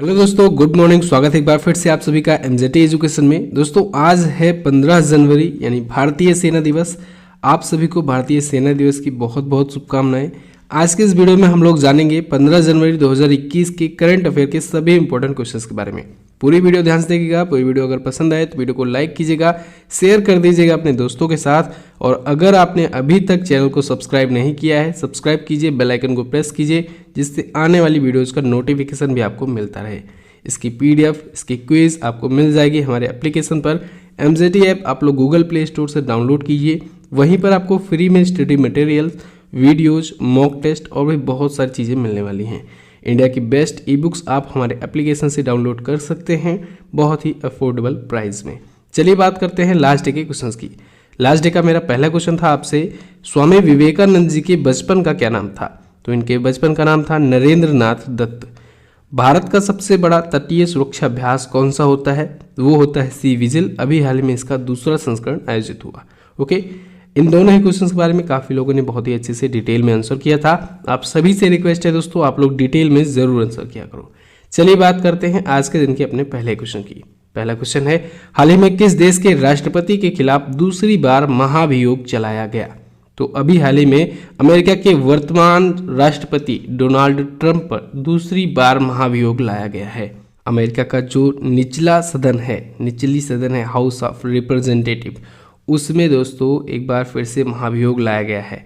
Hello दोस्तों, good morning. स्वागत है एक बार फिर से आप सभी का एमजेटी एजुकेशन में। दोस्तों आज है 15 जनवरी यानी भारतीय सेना दिवस। आप सभी को भारतीय सेना दिवस की बहुत बहुत शुभकामनाएं। आज के इस वीडियो में हम लोग जानेंगे 15 जनवरी 2021 के करंट अफेयर के सभी इंपॉर्टेंट क्वेश्चंस के बारे में। पूरी वीडियो ध्यान से देखिएगा। पूरी वीडियो अगर पसंद आए तो वीडियो को लाइक कीजिएगा, शेयर कर दीजिएगा अपने दोस्तों के साथ। और अगर आपने अभी तक चैनल को सब्सक्राइब नहीं किया है, सब्सक्राइब कीजिए, बेल आइकन को प्रेस कीजिए, जिससे आने वाली वीडियोज़ का नोटिफिकेशन भी आपको मिलता रहे। इसकी पीडीएफ, इसकी क्विज आपको मिल जाएगी हमारे एप्लीकेशन पर। एमजेटी ऐप आप लोग गूगल प्ले स्टोर से डाउनलोड कीजिए। वहीं पर आपको फ्री में study materials, videos, mock test और भी बहुत सारी चीज़ें मिलने वाली हैं। इंडिया की बेस्ट ई बुक्स आप हमारे एप्लीकेशन से डाउनलोड कर सकते हैं बहुत ही अफोर्डेबल प्राइस में। चलिए बात करते हैं लास्ट डे के क्वेश्चंस की। लास्ट डे का मेरा पहला क्वेश्चन था आपसे, स्वामी विवेकानंद जी के बचपन का क्या नाम था? तो इनके बचपन का नाम था नरेंद्र नाथ दत्त। भारत का सबसे बड़ा तटीय सुरक्षा अभ्यास कौन सा होता है? वो होता है सी विजिल। अभी हाल ही में इसका दूसरा संस्करण आयोजित हुआ। ओके, इन दोनों ही क्वेश्चंस के बारे में काफ़ी लोगों ने बहुत ही अच्छे से डिटेल में आंसर किया था। आप सभी से रिक्वेस्ट है दोस्तों, आप लोग डिटेल में ज़रूर आंसर किया करो। चलिए बात करते हैं आज के दिन के अपने पहले क्वेश्चन की। पहला क्वेश्चन है, हाल ही में किस देश के राष्ट्रपति के खिलाफ दूसरी बार महाभियोग चलाया गया? तो अभी हाल ही में अमेरिका के वर्तमान राष्ट्रपति डोनाल्ड ट्रंप पर दूसरी बार महाभियोग लाया गया है। अमेरिका का जो निचली सदन है हाउस ऑफ रिप्रेजेंटेटिव, उसमें दोस्तों एक बार फिर से महाभियोग लाया गया है।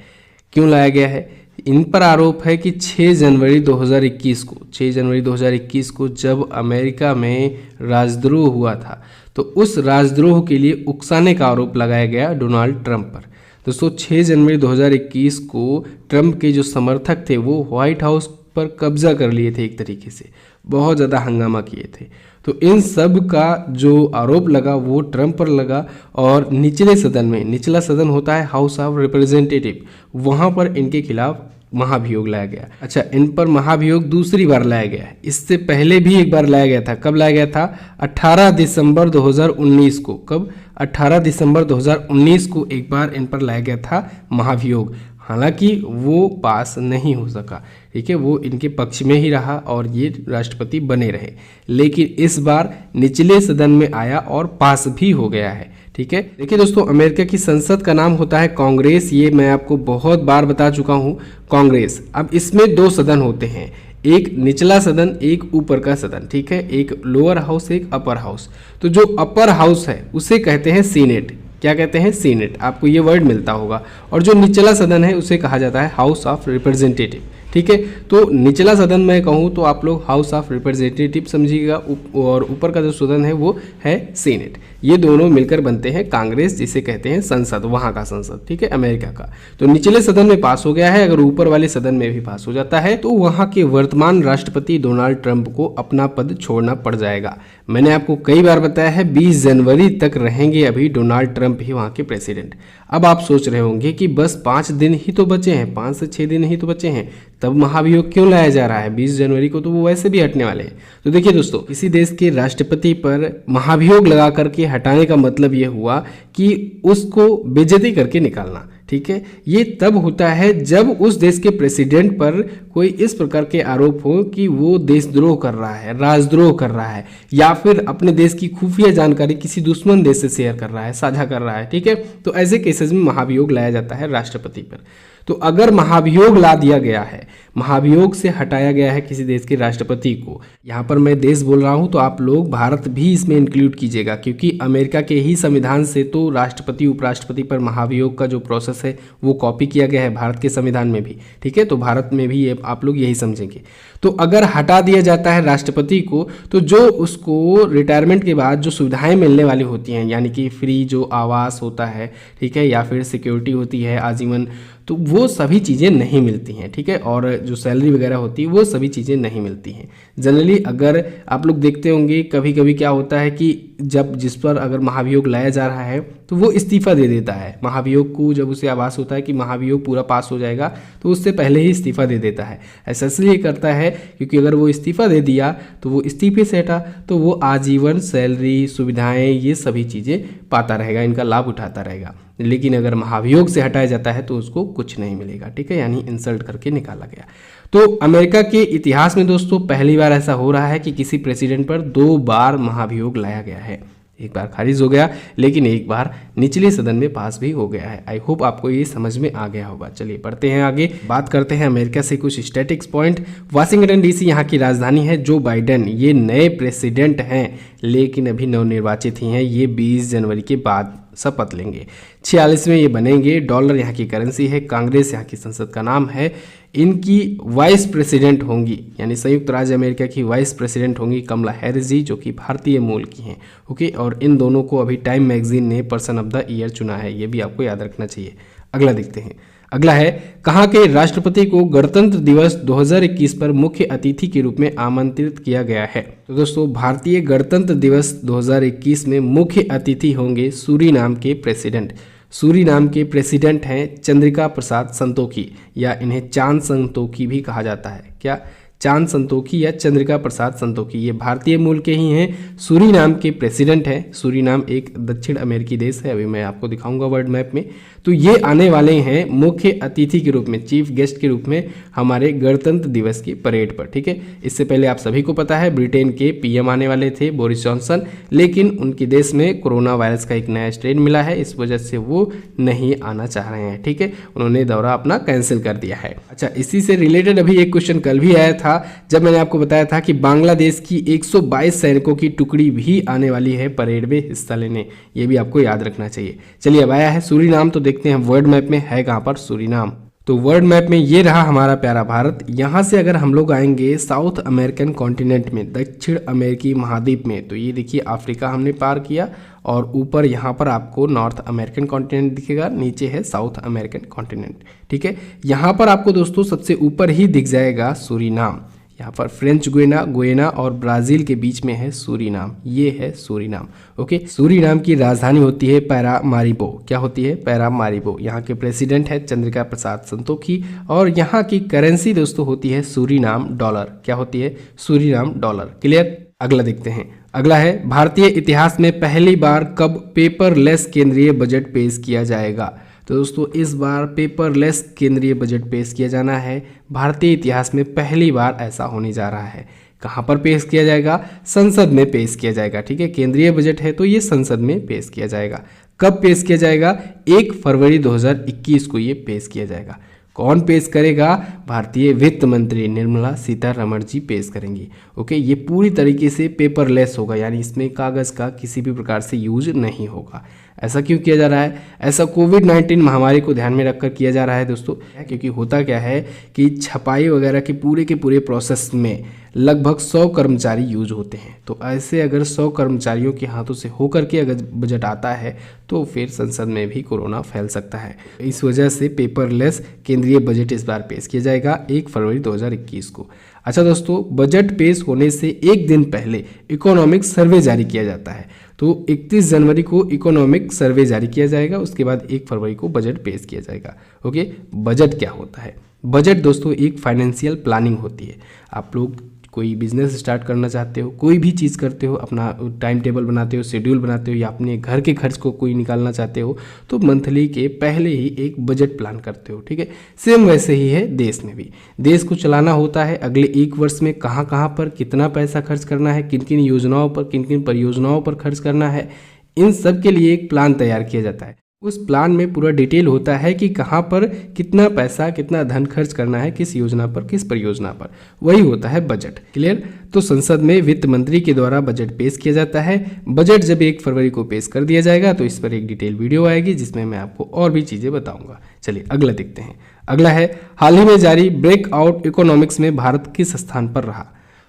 क्यों लाया गया है? इन पर आरोप है कि 6 जनवरी 2021 को जब अमेरिका में राजद्रोह हुआ था, तो उस राजद्रोह के लिए उकसाने का आरोप लगाया गया डोनाल्ड ट्रंप पर। दोस्तों 6 जनवरी 2021 को ट्रंप के जो समर्थक थे वो व्हाइट हाउस पर कब्जा कर लिए थे, एक तरीके से बहुत ज़्यादा हंगामा किए थे। तो इन सब का जो आरोप लगा वो ट्रंप पर लगा और निचला सदन होता है हाउस ऑफ रिप्रेजेंटेटिव, वहाँ पर इनके खिलाफ महाभियोग लाया गया। अच्छा, इन पर महाभियोग दूसरी बार लाया गया है। इससे पहले भी एक बार लाया गया था। कब लाया गया था? 18 दिसंबर 2019 को। कब? 18 दिसंबर 2019 को एक बार इन पर लाया गया था महाभियोग। हालांकि वो पास नहीं हो सका, ठीक है, वो इनके पक्ष में ही रहा और ये राष्ट्रपति बने रहे। लेकिन इस बार निचले सदन में आया और पास भी हो गया है, ठीक है। देखिए दोस्तों, अमेरिका की संसद का नाम होता है कांग्रेस। ये मैं आपको बहुत बार बता चुका हूँ, कांग्रेस। अब इसमें 2 सदन होते हैं, एक निचला सदन, एक ऊपर का सदन, ठीक है, एक लोअर हाउस, एक अपर हाउस। तो जो अपर हाउस है उसे कहते हैं सीनेट। क्या कहते हैं? सीनेट। आपको ये वर्ड मिलता होगा। और जो निचला सदन है उसे कहा जाता है हाउस ऑफ रिप्रेजेंटेटिव, ठीक है। तो निचला सदन मैं कहूँ तो आप लोग हाउस ऑफ रिप्रेजेंटेटिव समझिएगा, और ऊपर का जो सदन है वो है सीनेट। ये दोनों मिलकर बनते हैं कांग्रेस, जिसे कहते हैं संसद, वहाँ का संसद, ठीक है, अमेरिका का। तो निचले सदन में पास हो गया है। अगर ऊपर वाले सदन में भी पास हो जाता है तो वहाँ के वर्तमान राष्ट्रपति डोनाल्ड ट्रंप को अपना पद छोड़ना पड़ जाएगा। मैंने आपको कई बार बताया है 20 जनवरी तक रहेंगे अभी डोनाल्ड ट्रंप ही वहाँ के प्रेसिडेंट। अब आप सोच रहे होंगे कि बस 5 दिन ही तो बचे हैं, 5 से 6 दिन ही तो बचे हैं, तब महाभियोग क्यों लाया जा रहा है? 20 जनवरी को तो वो वैसे भी हटने वाले हैं। तो देखिए दोस्तों, किसी देश के राष्ट्रपति पर महाभियोग लगा करके हटाने का मतलब ये हुआ कि उसको बेइज्जती करके निकालना, ठीक है। ये तब होता है जब उस देश के प्रेसिडेंट पर कोई इस प्रकार के आरोप हो कि वो देशद्रोह कर रहा है, राजद्रोह कर रहा है, या फिर अपने देश की खुफिया जानकारी किसी दुश्मन देश से शेयर कर रहा है, साझा कर रहा है, ठीक है। तो ऐसे केसेस में महाभियोग लाया जाता है राष्ट्रपति पर। तो अगर महाभियोग ला दिया गया है, महाभियोग से हटाया गया है किसी देश के राष्ट्रपति को, यहाँ पर मैं देश बोल रहा हूँ तो आप लोग भारत भी इसमें इंक्लूड कीजिएगा, क्योंकि अमेरिका के ही संविधान से तो राष्ट्रपति उपराष्ट्रपति पर महाभियोग का जो प्रोसेस है वो कॉपी किया गया है भारत के संविधान में भी, ठीक है। तो भारत में भी ये आप लोग यही समझेंगे। तो अगर हटा दिया जाता है राष्ट्रपति को, तो जो उसको रिटायरमेंट के बाद जो सुविधाएं मिलने वाली होती हैं, यानी कि फ्री जो आवास होता है, ठीक है, या फिर सिक्योरिटी होती है आजीवन, तो वो सभी चीज़ें नहीं मिलती हैं, ठीक है। और जो सैलरी वगैरह होती है वो सभी चीज़ें नहीं मिलती हैं जनरली। अगर आप लोग देखते होंगे कभी कभी क्या होता है कि जब जिस पर अगर महाभियोग लाया जा रहा है तो वो इस्तीफा दे देता है। महाभियोग को जब उसे आभास होता है कि महाभियोग पूरा पास हो जाएगा तो उससे पहले ही इस्तीफा दे देता है। ऐसा इसलिए करता है क्योंकि अगर वो इस्तीफा दे दिया तो वो इस्तीफे से हटा तो वो आजीवन सैलरी, सुविधाएं, ये सभी चीज़ें पाता रहेगा, इनका लाभ उठाता रहेगा। लेकिन अगर महाभियोग से हटाया जाता है तो उसको कुछ नहीं मिलेगा, ठीक है, यानी इंसल्ट करके निकाला गया। तो अमेरिका के इतिहास में दोस्तों पहली बार ऐसा हो रहा है कि किसी प्रेसिडेंट पर 2 बार महाभियोग लाया गया है। एक बार खारिज हो गया, लेकिन एक बार निचले सदन में पास भी हो गया है। आई होप आपको ये समझ में आ गया होगा। चलिए बढ़ते हैं आगे, बात करते हैं अमेरिका से कुछ स्टैटिक्स पॉइंट। वाशिंगटन डीसी यहाँ की राजधानी है। जो बाइडेन ये नए प्रेसिडेंट हैं, लेकिन अभी नवनिर्वाचित ही हैं। ये 20 जनवरी के बाद शपथ लेंगे। 46 में ये बनेंगे। डॉलर यहाँ की करेंसी है। कांग्रेस यहाँ की संसद का नाम है। इनकी वाइस प्रेसिडेंट होंगी, यानी संयुक्त राज्य अमेरिका की वाइस प्रेसिडेंट होंगी कमला हैरिस जी, जो कि भारतीय मूल की हैं। ओके, और इन दोनों को अभी टाइम मैगजीन ने पर्सन ऑफ द ईयर चुना है। ये भी आपको याद रखना चाहिए। अगला देखते हैं। अगला है, कहाँ के राष्ट्रपति को गणतंत्र दिवस 2021 पर मुख्य अतिथि के रूप में आमंत्रित किया गया है? तो दोस्तों भारतीय गणतंत्र दिवस 2021 में मुख्य अतिथि होंगे सूरीनाम के प्रेसिडेंट। सूरीनाम के प्रेसिडेंट हैं चंद्रिका प्रसाद संतोखी, या इन्हें चांद संतोखी भी कहा जाता है। क्या? चांद संतोखी या चंद्रिका प्रसाद संतोखी। ये भारतीय मूल के ही हैं। सूरीनाम के प्रेसिडेंट हैं। सूरीनाम एक दक्षिण अमेरिकी देश है, अभी मैं आपको दिखाऊंगा वर्ल्ड मैप में। तो ये आने वाले हैं मुख्य अतिथि के रूप में, चीफ गेस्ट के रूप में हमारे गणतंत्र दिवस की परेड पर। ठीक है, इससे पहले आप सभी को पता है ब्रिटेन के पीएम आने वाले थे बोरिस जॉनसन, लेकिन उनके देश में कोरोना वायरस का एक नया स्ट्रेन मिला है, इस वजह से वो नहीं आना चाह रहे हैं। ठीक है, उन्होंने दौरा अपना कैंसिल कर दिया है। अच्छा, इसी से रिलेटेड अभी एक क्वेश्चन कल भी आया था, जब मैंने आपको बताया था कि बांग्लादेश की 122 सैनिकों की टुकड़ी भी आने वाली है परेड में हिस्सा लेने। ये भी आपको याद रखना चाहिए। चलिए अब आया है सूरीनाम, तो देखते हैं वर्ल्ड मैप में है कहाँ पर सूरीनाम। तो वर्ल्ड मैप में ये रहा हमारा प्यारा भारत। यहाँ से अगर हम लोग आएंगे साउथ अमेरिकन कॉन्टिनेंट में, दक्षिण अमेरिकी महाद्वीप में, तो ये देखिए अफ्रीका हमने पार किया, और ऊपर यहाँ पर आपको नॉर्थ अमेरिकन कॉन्टिनेंट दिखेगा, नीचे है साउथ अमेरिकन कॉन्टिनेंट। ठीक है, यहाँ पर आपको दोस्तों सबसे ऊपर ही दिख जाएगा सूरीनाम। यहाँ पर फ्रेंच गुयाना और ब्राज़ील के बीच में है सूरीनाम। ये है सूरीनाम। ओके, सूरीनाम की राजधानी होती है पैरामारिबो। क्या होती है? पैरामारिबो। यहाँ के प्रेसिडेंट है चंद्रिका प्रसाद संतोखी, और यहाँ की करेंसी दोस्तों होती है सूरीनाम डॉलर। क्या होती है? Suriname dollar. क्लियर? अगला देखते हैं। अगला है, भारतीय इतिहास में पहली बार कब पेपरलेस केंद्रीय बजट पेश किया जाएगा? तो दोस्तों इस बार पेपरलेस केंद्रीय बजट पेश किया जाना है। भारतीय इतिहास में पहली बार ऐसा होने जा रहा है। कहाँ पर पेश किया जाएगा? संसद में पेश किया जाएगा। ठीक है, केंद्रीय बजट है तो ये संसद में पेश किया जाएगा। कब पेश किया जाएगा? 1 फरवरी 2021 को ये पेश किया जाएगा। कौन पेश करेगा? भारतीय वित्त मंत्री निर्मला सीतारमण जी पेश करेंगी। ओके, ये पूरी तरीके से पेपरलेस होगा, यानी इसमें कागज़ का किसी भी प्रकार से यूज नहीं होगा। ऐसा क्यों किया जा रहा है? ऐसा कोविड-19 महामारी को ध्यान में रखकर किया जा रहा है दोस्तों, क्योंकि होता क्या है कि छपाई वगैरह के पूरे प्रोसेस में लगभग 100 कर्मचारी यूज होते हैं। तो ऐसे अगर 100 कर्मचारियों के हाथों से होकर के अगर बजट आता है तो फिर संसद में भी कोरोना फैल सकता है। इस वजह से पेपरलेस केंद्रीय बजट इस बार पेश किया जाएगा 1 फरवरी 2021 को। अच्छा दोस्तों, बजट पेश होने से एक दिन पहले इकोनॉमिक सर्वे जारी किया जाता है। तो 31 जनवरी को इकोनॉमिक सर्वे जारी किया जाएगा, उसके बाद 1 फरवरी को बजट पेश किया जाएगा। ओके, बजट क्या होता है? बजट दोस्तों एक फाइनेंशियल प्लानिंग होती है। आप लोग कोई बिजनेस स्टार्ट करना चाहते हो, कोई भी चीज़ करते हो, अपना टाइम टेबल बनाते हो, शेड्यूल बनाते हो, या अपने घर के खर्च को कोई निकालना चाहते हो, तो मंथली के पहले ही एक बजट प्लान करते हो। ठीक है, सेम वैसे ही है देश में भी। देश को चलाना होता है, अगले 1 वर्ष में कहाँ कहाँ पर कितना पैसा खर्च करना है, किन किन योजनाओं पर, किन किन परियोजनाओं पर खर्च करना है, इन सब के लिए एक प्लान तैयार किया जाता है। उस प्लान में पूरा डिटेल होता है कि कहाँ पर कितना पैसा, कितना धन खर्च करना है, किस योजना पर, किस परियोजना पर। वही होता है बजट। क्लियर? तो संसद में वित्त मंत्री के द्वारा बजट पेश किया जाता है। बजट जब 1 फरवरी को पेश कर दिया जाएगा तो इस पर एक डिटेल वीडियो आएगी जिसमें मैं आपको और भी चीज़ें बताऊंगा। चलिए अगला देखते हैं। अगला है, हाल ही में जारी ब्रेकआउट इकोनॉमिक्स में भारत किस स्थान पर रहा?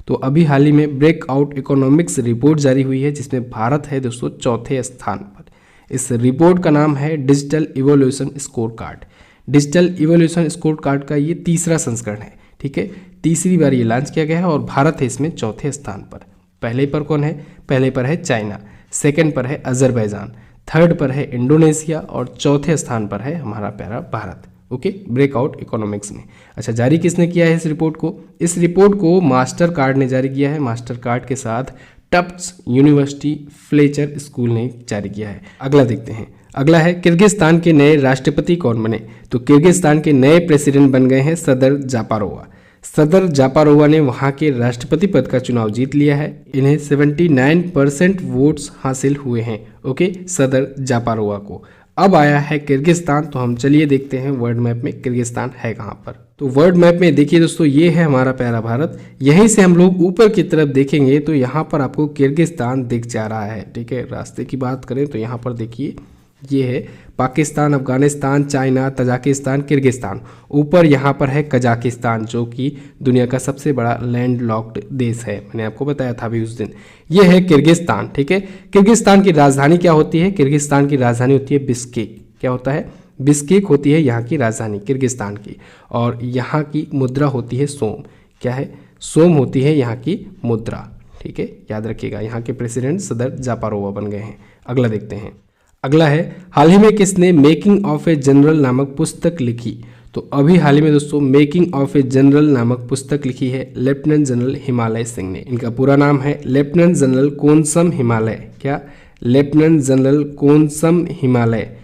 तो अभी हाल ही में ब्रेकआउट इकोनॉमिक्स रिपोर्ट जारी हुई है, जिसमें भारत है दोस्तों 4थे स्थान पर। इस रिपोर्ट का नाम है digital evolution score card. Digital evolution score card का ये 3रा संस्करण है। ठीक है, 3री बार ये लॉन्च किया गया है और भारत है इसमें 4थे स्थान पर। पहले पर कौन है? पहले पर है चाइना, सेकंड पर है अजरबैजान, थर्ड पर है इंडोनेशिया, और 4थे स्थान पर है हमारा प्यारा भारत। ओके, ब्रेकआउट इकोनॉमिक्स में। अच्छा, जारी किसने किया है इस रिपोर्ट को? इस रिपोर्ट को मास्टर कार्ड ने जारी किया है। मास्टर कार्ड के साथ टफ्ट्स यूनिवर्सिटी फ्लेचर स्कूल ने जारी किया है। अगला देखते हैं। अगला है, किर्गिस्तान के नए राष्ट्रपति कौन बने? तो किर्गिस्तान के नए प्रेसिडेंट बन गए हैं सदर जापारोवा। सदर जापारोवा ने वहां के राष्ट्रपति पद का चुनाव जीत लिया है। इन्हें 79% वोट्स हासिल हुए हैं। ओके, सदर जापारोवा को। अब आया है किर्गिस्तान, तो हम चलिए देखते हैं वर्ल्ड मैप में किर्गिस्तान है कहाँ पर। तो वर्ल्ड मैप में देखिए दोस्तों, ये है हमारा प्यारा भारत। यहीं से हम लोग ऊपर की तरफ देखेंगे तो यहाँ पर आपको किर्गिस्तान दिख जा रहा है। ठीक है, रास्ते की बात करें तो यहाँ पर देखिए ये है Pakistan, Afghanistan, China, Tajikistan, Kyrgyzstan. ऊपर यहाँ पर है कजाकिस्तान, जो कि दुनिया का सबसे बड़ा लैंड लॉक्ड देश है। मैंने आपको बताया था अभी उस दिन। ये है किर्गिस्तान। ठीक है, किर्गिस्तान की राजधानी क्या होती है? किर्गिस्तान की राजधानी होती है बिश्केक। क्या होता है? बिश्केक होती है यहाँ की राजधानी किर्गिस्तान की। और यहाँ की मुद्रा होती है सोम। क्या है? सोम होती है यहाँ की मुद्रा। ठीक है, याद रखिएगा। यहाँ के प्रेसिडेंट सदर जापारोवा बन गए हैं। अगला देखते हैं। अगला है, हाल ही में किसने मेकिंग ऑफ ए जनरल नामक पुस्तक लिखी? तो अभी हाल ही में दोस्तों मेकिंग ऑफ ए जनरल नामक पुस्तक लिखी है लेफ्टिनेंट जनरल हिमालय सिंह ने। इनका पूरा नाम है लेफ्टिनेंट जनरल कोनसम हिमालय। क्या? Lieutenant general Konsam Himalaya.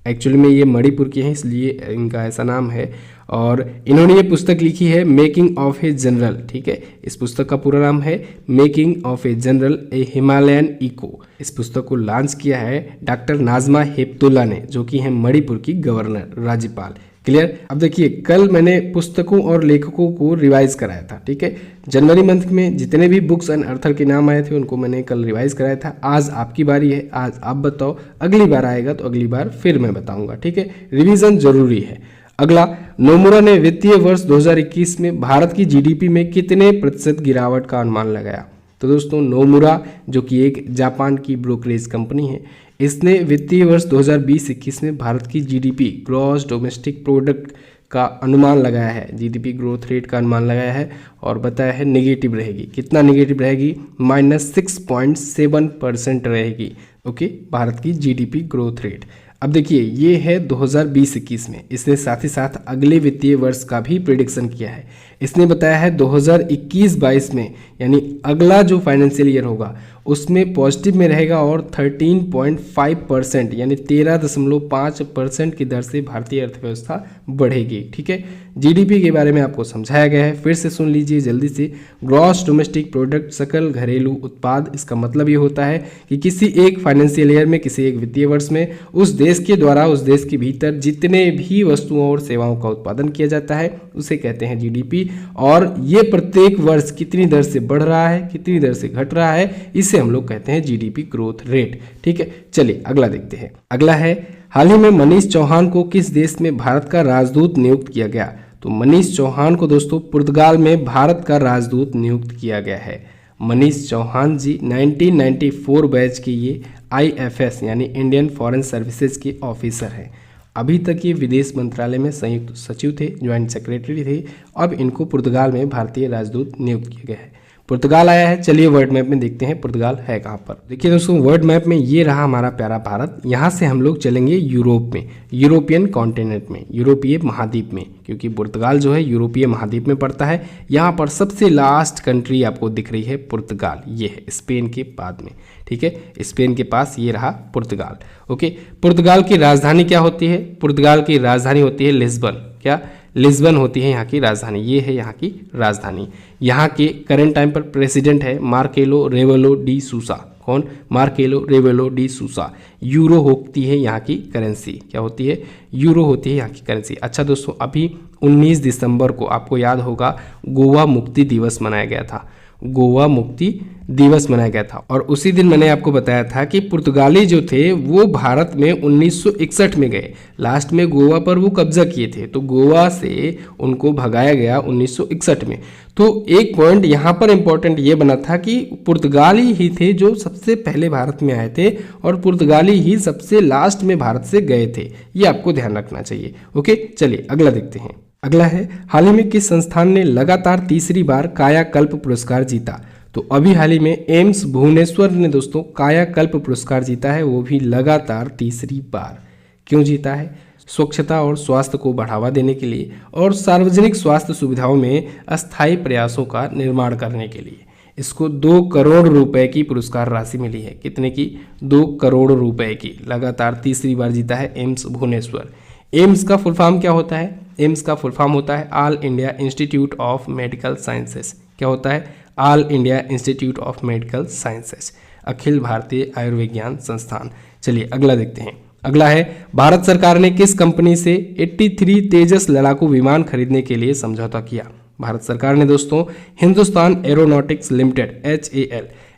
Actually में ये मणिपुर के हैं, इसलिए इनका ऐसा नाम है। और इन्होंने ये पुस्तक लिखी है मेकिंग ऑफ ए जनरल। ठीक है, इस पुस्तक का पूरा नाम है making of a general a Himalayan echo. इस पुस्तक को लॉन्च किया है डॉक्टर नाजमा हेपतुल्ला ने, जो कि है मणिपुर की गवर्नर, राज्यपाल। क्लियर? अब देखिए, कल मैंने पुस्तकों और लेखकों को रिवाइज कराया था। ठीक है, जनवरी मंथ में जितने भी बुक्स एंड अर्थर के नाम आए थे उनको मैंने कल रिवाइज कराया था। आज आपकी बारी है, आज आप बताओ। अगली बार आएगा तो अगली बार फिर मैं बताऊंगा। ठीक है, रिवीजन जरूरी है। अगला, नोमुरा ने वित्तीय वर्ष 2021 में भारत की जीडीपी में कितने प्रतिशत गिरावट का अनुमान लगाया? तो दोस्तों नोमुरा, जो कि एक जापान की ब्रोकरेज कंपनी है, इसने वित्तीय वर्ष 2020-21 में भारत की जीडीपी, ग्रॉस डोमेस्टिक प्रोडक्ट का अनुमान लगाया है, जीडीपी ग्रोथ रेट का अनुमान लगाया है और बताया है नेगेटिव रहेगी। कितना नेगेटिव रहेगी? -6.7% रहेगी। ओके, भारत की जीडीपी ग्रोथ रेट। अब देखिए, ये है 2020-21 में। इसने साथ ही साथ अगले वित्तीय वर्ष का भी प्रेडिक्शन किया है। इसने बताया है 2021-22 में, यानी अगला जो फाइनेंशियल ईयर होगा उसमें पॉजिटिव में रहेगा और 13.5% यानी 13.5% की दर से भारतीय अर्थव्यवस्था बढ़ेगी। ठीक है, जीडीपी के बारे में आपको समझाया गया है, फिर से सुन लीजिए जल्दी से। ग्रॉस डोमेस्टिक प्रोडक्ट, सकल घरेलू उत्पाद। इसका मतलब ये होता है कि किसी एक फाइनेंशियल ईयर में, किसी एक वित्तीय वर्ष में उस देश के द्वारा, उस देश के भीतर जितने भी वस्तुओं और सेवाओं का उत्पादन किया जाता है उसे कहते हैं जीडीपी। और ये प्रत्येक वर्ष कितनी दर से बढ़ रहा है, कितनी दर से घट रहा है, इसे हम लोग कहते हैं जीडीपी ग्रोथ रेट। ठीक है, चलिए अगला देखते हैं। अगला है, हाल ही में मनीष चौहान को किस देश में भारत का राजदूत नियुक्त किया गया? तो मनीष चौहान को दोस्तों पुर्तगाल में भारत का राजदूत नियुक्त किया गया है। मनीष चौहान जी 1994 बैच के ये IFS यानी इंडियन फॉरेन सर्विसेज के ऑफिसर हैं। अभी तक ये विदेश मंत्रालय में संयुक्त सचिव थे, ज्वाइंट सेक्रेटरी थे। अब इनको पुर्तगाल में भारतीय राजदूत नियुक्त किया गया है। पुर्तगाल आया है। चलिए वर्ल्ड मैप में देखते हैं पुर्तगाल है कहाँ पर। देखिए दोस्तों, वर्ल्ड मैप में ये रहा हमारा प्यारा भारत। यहाँ से हम लोग चलेंगे यूरोप में, यूरोपियन कॉन्टिनेंट में, यूरोपीय महाद्वीप में, क्योंकि पुर्तगाल जो है यूरोपीय महाद्वीप में पड़ता है। यहाँ पर सबसे लास्ट कंट्री आपको दिख रही है पुर्तगाल, ये है स्पेन के बाद में। ठीक है, स्पेन के पास ये रहा पुर्तगाल। ओके, पुर्तगाल की राजधानी क्या होती है? पुर्तगाल की राजधानी होती है लिस्बन। क्या? लिस्बन होती है यहाँ की राजधानी। ये है यहाँ की राजधानी। यहाँ के करंट टाइम पर प्रेसिडेंट है मार्केलो रेवेलो डी सूसा। कौन? मार्केलो रेवेलो डी सूसा। यूरो होती है यहाँ की करेंसी। क्या होती है? यूरो होती है यहाँ की करेंसी। अच्छा दोस्तों, अभी 19 दिसंबर को आपको याद होगा गोवा मुक्ति दिवस मनाया गया था। गोवा मुक्ति दिवस मनाया गया था और उसी दिन मैंने आपको बताया था कि पुर्तगाली जो थे वो भारत में 1961 में गए। लास्ट में गोवा पर वो कब्जा किए थे, तो गोवा से उनको भगाया गया 1961 में। तो एक पॉइंट यहाँ पर इंपॉर्टेंट ये बना था कि पुर्तगाली ही थे जो सबसे पहले भारत में आए थे और पुर्तगाली ही सबसे लास्ट में भारत से गए थे। ये आपको ध्यान रखना चाहिए। ओके, चलिए अगला देखते हैं। अगला है, हाल ही में किस संस्थान ने लगातार तीसरी बार कायाकल्प पुरस्कार जीता? तो अभी हाल ही में एम्स भुवनेश्वर ने दोस्तों कायाकल्प पुरस्कार जीता है, वो भी लगातार तीसरी बार। क्यों जीता है? स्वच्छता और स्वास्थ्य को बढ़ावा देने के लिए और सार्वजनिक स्वास्थ्य सुविधाओं में अस्थायी प्रयासों का निर्माण करने के लिए। इसको 2 करोड़ रुपए की पुरस्कार राशि मिली है। कितने की? 2 करोड़ रुपए की। लगातार तीसरी बार जीता है एम्स भुवनेश्वर। एम्स का फुल फॉर्म क्या होता है? एम्स का फुल फॉर्म होता है all India institute of medical sciences. क्या होता है? All India institute of medical sciences, अखिल भारतीय आयुर्विज्ञान संस्थान। चलिए अगला देखते हैं। अगला है, भारत सरकार ने किस कंपनी से 83 तेजस लड़ाकू विमान खरीदने के लिए समझौता किया? भारत सरकार ने दोस्तों हिंदुस्तान एरोनॉटिक्स लिमिटेड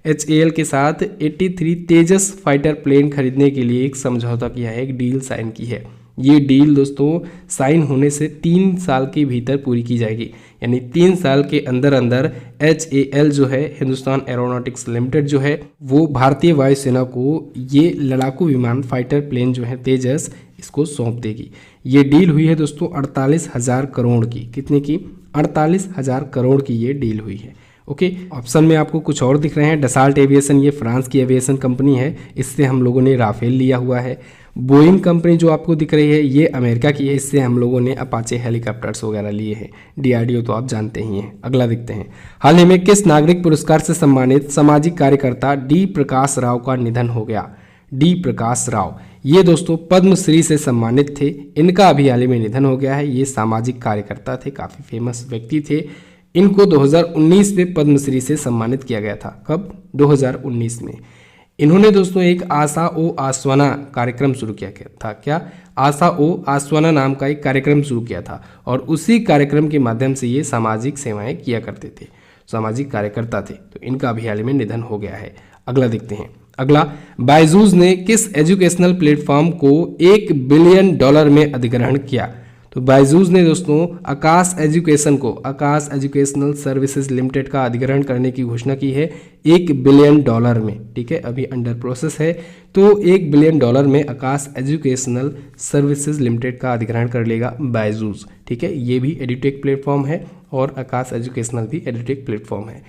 HAL के साथ 83 तेजस फाइटर प्लेन खरीदने के लिए एक समझौता किया है, एक डील साइन की है। ये डील दोस्तों साइन होने से 3 साल के भीतर पूरी की जाएगी, यानी 3 साल के अंदर अंदर HAL जो है, हिंदुस्तान एरोनॉटिक्स लिमिटेड जो है, वो भारतीय वायुसेना को ये लड़ाकू विमान फाइटर प्लेन जो है तेजस, इसको सौंप देगी। ये डील हुई है दोस्तों 48,000 करोड़ की। कितने की? 48,000 करोड़ की ये डील हुई है। ओके, ऑप्शन में आपको कुछ और दिख रहे हैं। डसाल्ट एविएशन, ये फ्रांस की एविएशन कंपनी है, इससे हम लोगों ने राफेल लिया हुआ है। बोइंग कंपनी जो आपको दिख रही है ये अमेरिका की है, इससे हम लोगों ने अपाचे हेलीकॉप्टर्स वगैरह लिए हैं। DRDO तो आप जानते ही हैं। अगला देखते हैं। हाल ही में किस नागरिक पुरस्कार से सम्मानित सामाजिक कार्यकर्ता D प्रकाश राव का निधन हो गया? D प्रकाश राव, ये दोस्तों पद्मश्री से सम्मानित थे, इनका अभी हाल ही में निधन हो गया है। ये सामाजिक कार्यकर्ता थे, काफ़ी फेमस व्यक्ति थे। इनको 2019 में पद्मश्री से सम्मानित किया गया था। कब? 2019 में। इन्होंने दोस्तों एक आशा ओ आसवाना कार्यक्रम शुरू किया था। क्या? आशा ओ आसवाना नाम का एक कार्यक्रम शुरू किया था और उसी कार्यक्रम के माध्यम से ये सामाजिक सेवाएं किया करते थे, सामाजिक कार्यकर्ता थे। तो इनका अभी हाल ही में निधन हो गया है। अगला देखते हैं। अगला, बायजूस ने किस एजुकेशनल प्लेटफॉर्म को $1 बिलियन में अधिग्रहण किया? तो बायजूस ने दोस्तों आकाश एजुकेशन को, आकाश एजुकेशनल सर्विसेज लिमिटेड का अधिग्रहण करने की घोषणा की है $1 बिलियन में। ठीक है, अभी अंडर प्रोसेस है। तो $1 बिलियन में आकाश एजुकेशनल सर्विसेज लिमिटेड का अधिग्रहण कर लेगा बायजूस। ठीक है, ये भी एडुटेक प्लेटफॉर्म है और आकाश एजुकेशनल भी एडुटेक प्लेटफॉर्म है।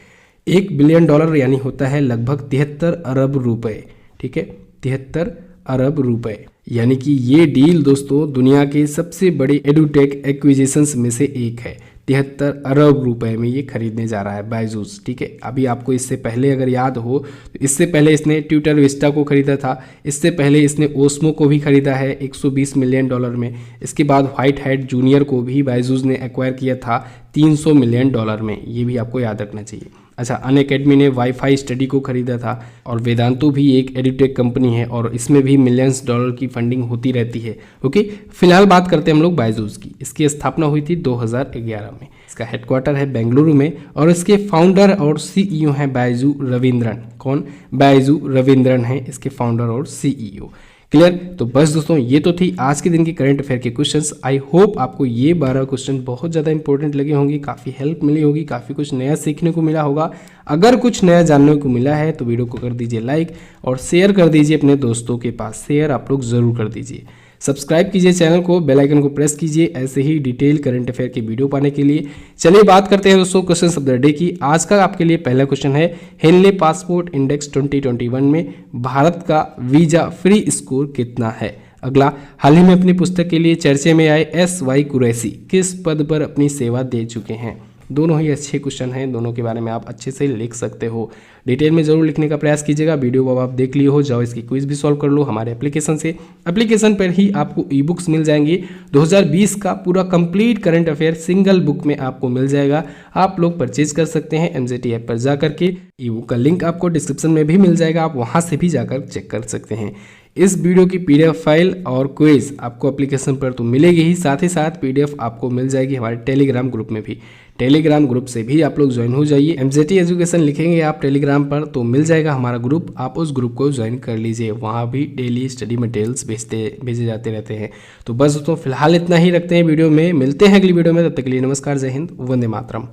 $1 बिलियन यानी होता है लगभग 73 अरब रुपए। ठीक है, 73 अरब रुपए, यानी कि ये डील दोस्तों दुनिया के सबसे बड़े एडुटेक एक्विजिशंस में से एक है। 73 अरब रुपए में ये खरीदने जा रहा है बायजूस। ठीक है, अभी आपको इससे पहले अगर याद हो तो इससे पहले इसने ट्विटर विस्टा को खरीदा था, इससे पहले इसने ओस्मो को भी खरीदा है $120 मिलियन में। इसके बाद व्हाइट हैट जूनियर को भी बायजूस ने एक्वायर किया था $300 मिलियन में। ये भी आपको याद रखना चाहिए। अच्छा, अनअकैडमी ने वाईफाई स्टडी को खरीदा था और वेदांतु भी एक एडुटेक कंपनी है और इसमें भी मिलियंस डॉलर की फंडिंग होती रहती है। ओके, फिलहाल बात करते हैं हम लोग बायजूस की। इसकी स्थापना हुई थी 2011 में। इसका हेडक्वार्टर है बेंगलुरु में और इसके फाउंडर और CEO हैं बायजू रविंद्रन। कौन? बायजू रविंद्रन है इसके फाउंडर और CEO। क्लियर? तो बस दोस्तों ये तो थी आज के दिन की करंट अफेयर के क्वेश्चंस। आई होप आपको ये 12 क्वेश्चन बहुत ज़्यादा इंपॉर्टेंट लगे होंगे, काफ़ी हेल्प मिली होगी, काफ़ी कुछ नया सीखने को मिला होगा। अगर कुछ नया जानने को मिला है तो वीडियो को कर दीजिए लाइक और शेयर कर दीजिए अपने दोस्तों के पास। शेयर आप लोग ज़रूर कर दीजिए। सब्सक्राइब कीजिए चैनल को, बेल आइकन को प्रेस कीजिए ऐसे ही डिटेल करंट अफेयर की वीडियो पाने के लिए। चलिए बात करते हैं दोस्तों क्वेश्चन ऑफ द डे की। आज का आपके लिए पहला क्वेश्चन है, हेनले पासपोर्ट इंडेक्स 2021 में भारत का वीजा फ्री स्कोर कितना है? अगला, हाल ही में अपनी पुस्तक के लिए चर्चे में आए SY कुरैशी किस पद पर अपनी सेवा दे चुके हैं? दोनों ही अच्छे क्वेश्चन हैं, दोनों के बारे में आप अच्छे से लिख सकते हो। डिटेल में जरूर लिखने का प्रयास कीजिएगा। वीडियो को आप देख लिए हो, जाओ इसकी क्विज भी सॉल्व कर लो हमारे एप्लीकेशन से। एप्लीकेशन पर ही आपको ई बुक्स मिल जाएंगी। 2020 का पूरा complete current affair single book में आपको मिल जाएगा। आप लोग परचेज कर सकते हैं MJT ऐप पर जा करके। ई बुक का लिंक आपको डिस्क्रिप्शन में भी मिल जाएगा, आप वहाँ से भी जाकर चेक कर सकते हैं। इस वीडियो की PDF फाइल और क्विज आपको एप्लीकेशन पर तो मिलेगी ही, साथ ही साथ PDF आपको मिल जाएगी हमारे टेलीग्राम ग्रुप में भी। टेलीग्राम ग्रुप से भी आप लोग ज्वाइन हो जाइए। MJT एजुकेशन लिखेंगे आप टेलीग्राम पर तो मिल जाएगा हमारा ग्रुप, आप उस ग्रुप को ज्वाइन कर लीजिए। वहाँ भी डेली स्टडी मटेरियल्स भेजे जाते रहते हैं। तो बस दोस्तों फिलहाल इतना ही रखते हैं वीडियो में, मिलते हैं अगली वीडियो में। तब तक के लिए नमस्कार, जय हिंद, वंदे मातरम।